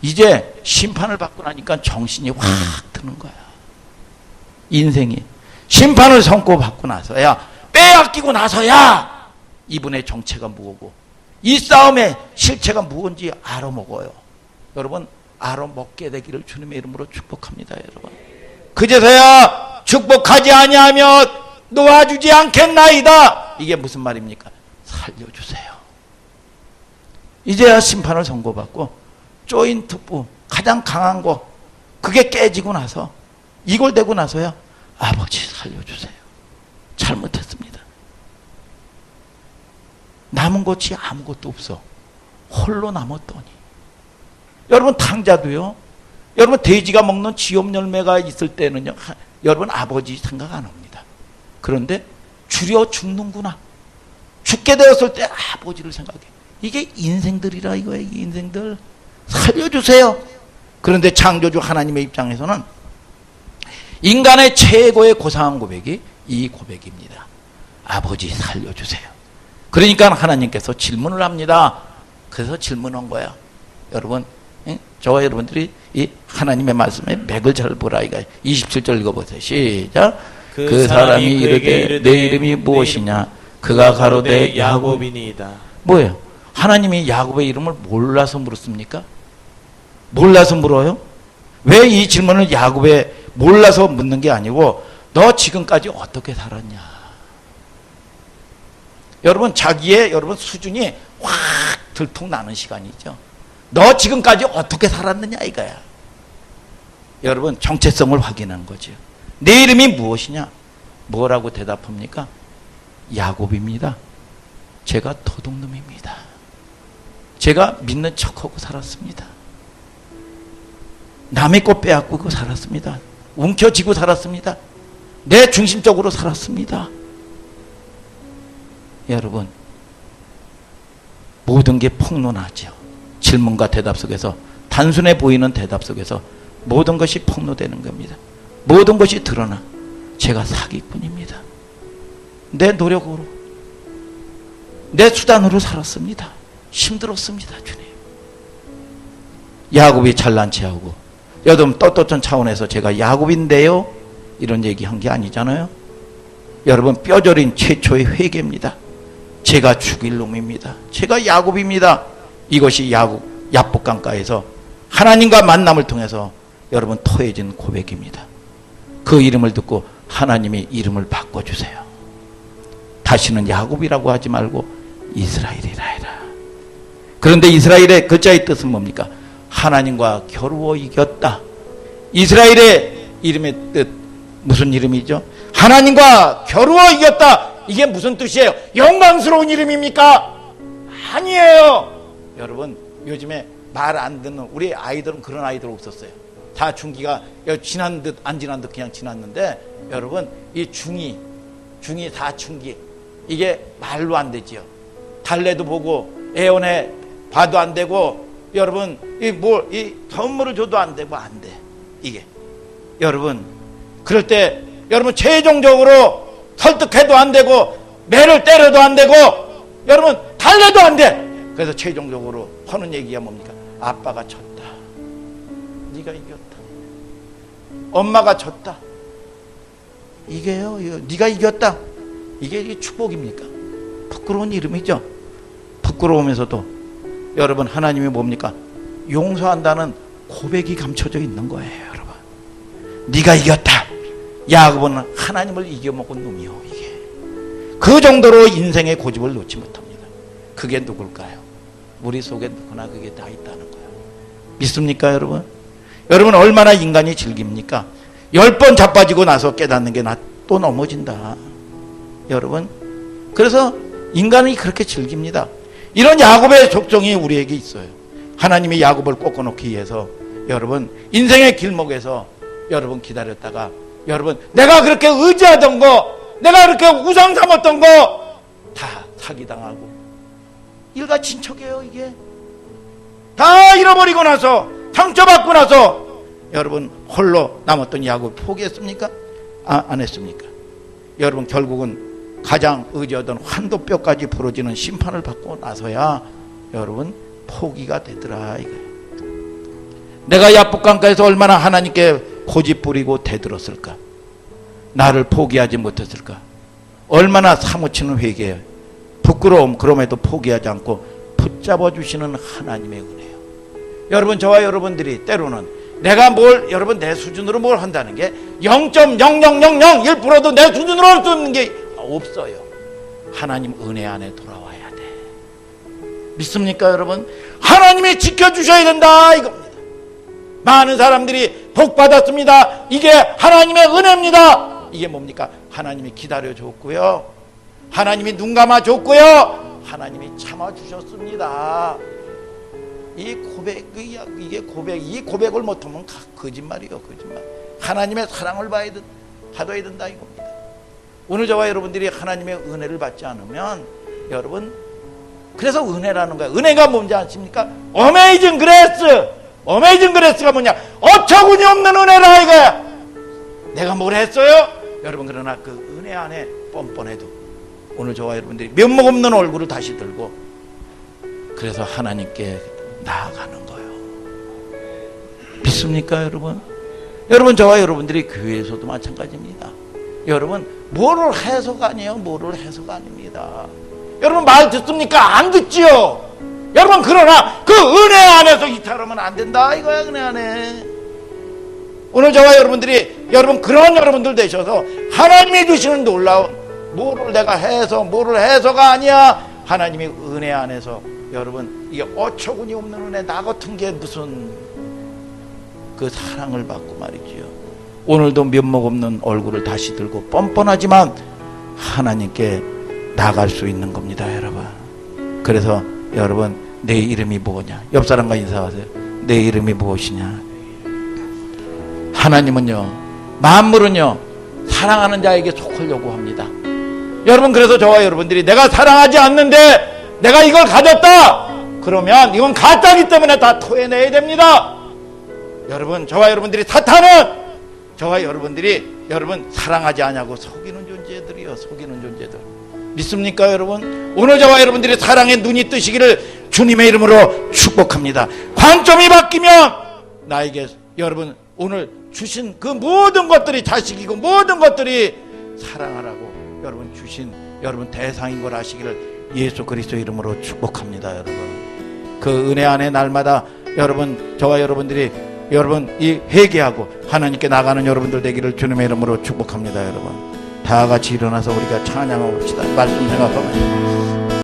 이제 심판을 받고 나니까 정신이 확 드는 거야. 인생이 심판을 선고받고 나서야, 빼앗기고 나서야 이분의 정체가 무엇고 이 싸움의 실체가 무엇인지 알아먹어요. 여러분, 알아먹게 되기를 주님의 이름으로 축복합니다. 여러분, 그제서야 축복하지 아니하면 놓아주지 않겠나이다. 이게 무슨 말입니까? 살려주세요. 이제야 심판을 선고받고 조인트부 가장 강한 거 그게 깨지고 나서 이골되고 나서야 아버지 살려주세요. 잘못했습니다. 남은 것이 아무것도 없어. 홀로 남았더니. 여러분, 탕자도요, 여러분 돼지가 먹는 지엽 열매가 있을 때는요, 여러분 아버지 생각 안 합니다. 그런데 줄여 죽는구나, 죽게 되었을 때 아버지를 생각해. 이게 인생들이라 이거예요. 인생들 살려주세요. 그런데 창조주 하나님의 입장에서는 인간의 최고의 고상한 고백이 이 고백입니다. 아버지 살려주세요. 그러니까 하나님께서 질문을 합니다. 그래서 질문한 거야. 여러분, 저와 여러분들이 이 하나님의 말씀에 맥을 잘 보라 이거야. 27절 읽어보세요. 시작. 그 사람이 이르되 내 이름이 무엇이냐? 그가 가로되 야곱이니이다. 뭐예요? 하나님이 야곱의 이름을 몰라서 물었습니까? 몰라서 물어요? 왜 이 질문을 야곱에 몰라서 묻는 게 아니고 너 지금까지 어떻게 살았냐? 여러분, 자기의 여러분 수준이 확 들통나는 시간이죠. 너 지금까지 어떻게 살았느냐 이거야. 여러분, 정체성을 확인한 거죠. 내 이름이 무엇이냐? 뭐라고 대답합니까? 야곱입니다. 제가 도둑놈입니다. 제가 믿는 척하고 살았습니다. 남의 것 빼앗고 살았습니다. 움켜쥐고 살았습니다. 내 중심적으로 살았습니다. 여러분, 모든 게 폭로나죠. 질문과 대답 속에서, 단순해 보이는 대답 속에서 모든 것이 폭로되는 겁니다. 모든 것이 드러나. 제가 사기꾼입니다. 내 노력으로, 내 수단으로 살았습니다. 힘들었습니다. 주님. 야곱이 잘난 체하고 여러분 떳떳한 차원에서 제가 야곱인데요 이런 얘기한 게 아니잖아요. 여러분 뼈저린 최초의 회개입니다. 제가 죽일 놈입니다. 제가 야곱입니다. 이것이 야복강가에서 하나님과 만남을 통해서 여러분 토해진 고백입니다. 그 이름을 듣고 하나님이 이름을 바꿔주세요. 다시는 야곱이라고 하지 말고 이스라엘이라 해라. 그런데 이스라엘의 글자의 뜻은 뭡니까? 하나님과 겨루어 이겼다. 이스라엘의 이름의 뜻 무슨 이름이죠? 하나님과 겨루어 이겼다. 이게 무슨 뜻이에요? 영광스러운 이름입니까? 아니에요. 여러분 요즘에 말 안 듣는 우리 아이들은 그런 아이들 없었어요. 다 중기가 지난 듯 안 지난 듯 그냥 지났는데 여러분 이 중이 사춘기 이게 말로 안 되지요. 달래도 보고 애원에 봐도 안 되고 여러분 이 선물을 줘도 안 되고 안 돼. 이게 여러분 그럴 때 여러분 최종적으로 설득해도 안 되고 매를 때려도 안 되고 여러분 달래도 안 돼. 그래서 최종적으로 하는 얘기가 뭡니까? 아빠가 졌다. 네가 이겼다. 엄마가 졌다. 이게요. 네가 이겼다. 이게 축복입니까? 부끄러운 이름이죠. 부끄러우면서도 여러분 하나님이 뭡니까? 용서한다는 고백이 감춰져 있는 거예요. 여러분 네가 이겼다. 야곱은 하나님을 이겨먹은 놈이요. 이게 그 정도로 인생의 고집을 놓지 못합니다. 그게 누굴까요? 우리 속에 누구나 그게 다 있다는 거예요. 믿습니까 여러분? 여러분 얼마나 인간이 즐깁니까? 10번 자빠지고 나서 깨닫는 게 나 또 넘어진다. 여러분 그래서 인간이 그렇게 즐깁니다. 이런 야곱의 족종이 우리에게 있어요. 하나님이 야곱을 꺾어놓기 위해서 여러분 인생의 길목에서 여러분 기다렸다가 여러분 내가 그렇게 의지하던 거 내가 그렇게 우상 삼았던 거 다 사기당하고 일가친척이에요. 이게 다 잃어버리고 나서 상처받고 나서 여러분 홀로 남았던 야곱 포기했습니까? 안 했습니까? 여러분 결국은 가장 의지하던 환도뼈까지 부러지는 심판을 받고 나서야 여러분 포기가 되더라 이거예요. 내가 야복강가에서 얼마나 하나님께 고집 부리고 대들었을까? 나를 포기하지 못했을까? 얼마나 사무치는 회개예요. 부끄러움 그럼에도 포기하지 않고 붙잡아 주시는 하나님의 은혜요. 여러분 저와 여러분들이 때로는 내가 뭘 여러분 내 수준으로 뭘 한다는 게 0.0001%도 내 수준으로 할 수 있는 게 없어요. 하나님 은혜 안에 돌아와야 돼. 믿습니까 여러분? 하나님이 지켜주셔야 된다 이겁니다. 많은 사람들이 복 받았습니다. 이게 하나님의 은혜입니다. 이게 뭡니까? 하나님이 기다려줬고요. 하나님이 눈 감아줬고요. 하나님이 참아주셨습니다. 이 고백을 못하면 거짓말이요. 거짓말. 하나님의 사랑을 받아야 된다 이겁니다. 오늘 저와 여러분들이 하나님의 은혜를 받지 않으면 여러분 그래서 은혜라는 거예요. 은혜가 뭔지 아십니까? 어메이징 그레이스. 어메이징 그레이스가 뭐냐? 어처구니 없는 은혜라 이거야. 내가 뭘 했어요? 여러분 그러나 그 은혜 안에 뻔뻔해도 오늘 저와 여러분들이 면목 없는 얼굴을 다시 들고 그래서 하나님께 나아가는 거예요. 믿습니까 여러분? 여러분 저와 여러분들이 교회에서도 마찬가지입니다. 여러분 뭐를 해서가 아니에요. 뭐를 해서가 아닙니다. 여러분 말 듣습니까? 안 듣지요. 여러분 그러나 그 은혜 안에서 이탈하면 안 된다 이거야. 은혜 안에 오늘 저와 여러분들이 여러분 그런 여러분들 되셔서 하나님이 주시는 놀라운 뭐를 내가 해서 뭐를 해서가 아니야. 하나님이 은혜 안에서 여러분 이게 어처구니 없는 은혜 나 같은 게 무슨 그 사랑을 받고 말이지요. 오늘도 면목 없는 얼굴을 다시 들고 뻔뻔하지만 하나님께 나갈 수 있는 겁니다 여러분. 그래서 여러분 내 이름이 뭐냐? 옆 사람과 인사하세요. 내 이름이 무엇이냐? 하나님은요 만물은요 사랑하는 자에게 속하려고 합니다. 여러분 그래서 저와 여러분들이 내가 사랑하지 않는데 내가 이걸 가졌다 그러면 이건 가짜기 때문에 다 토해내야 됩니다. 여러분 저와 여러분들이 사탄은 저와 여러분들이 여러분 사랑하지 않냐고 속이는 존재들이요. 속이는 존재들. 믿습니까 여러분? 오늘 저와 여러분들이 사랑의 눈이 뜨시기를 주님의 이름으로 축복합니다. 관점이 바뀌면 나에게 여러분 오늘 주신 그 모든 것들이 자식이고 모든 것들이 사랑하라고 여러분 주신 여러분 대상인 걸 아시기를 예수 그리스도 이름으로 축복합니다. 여러분 그 은혜 안에 날마다 여러분 저와 여러분들이 여러분 이 회개하고 하나님께 나가는 여러분들 되기를 주님의 이름으로 축복합니다. 여러분 다 같이 일어나서 우리가 찬양하고 봅시다. 말씀 생각하면서